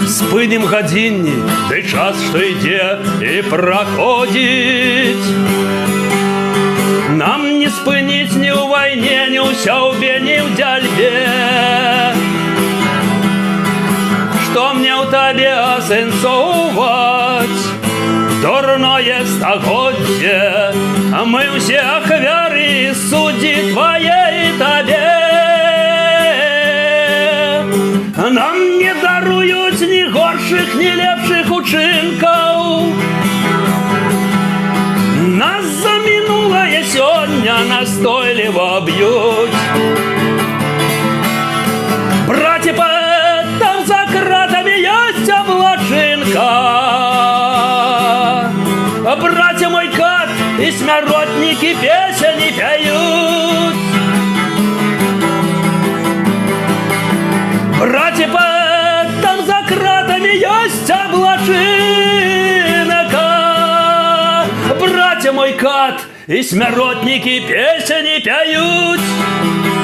Спынем годинник, ды час, что йде і праходзіць. Нам не спыніць ні ў вайне, ні ў сяўбе, ні ў дзяльбе. Што мне ў табе асэнсоўваць дурное стагоддзе, а мы ўсе ахвяры суддзі твае і табе. Нам не даруюць ні горшых, ні лепшых учынкаў. Нас за мінулае сёння настойліва б'юць. Браце паэт, там за кратамі ёсць аблачынка. Браце мой кат і смяротнікі песені пяюць. Браце паэт, там за кратамі ёсць аблачынка. Браце мой кат і смяротнікі песені пяюць.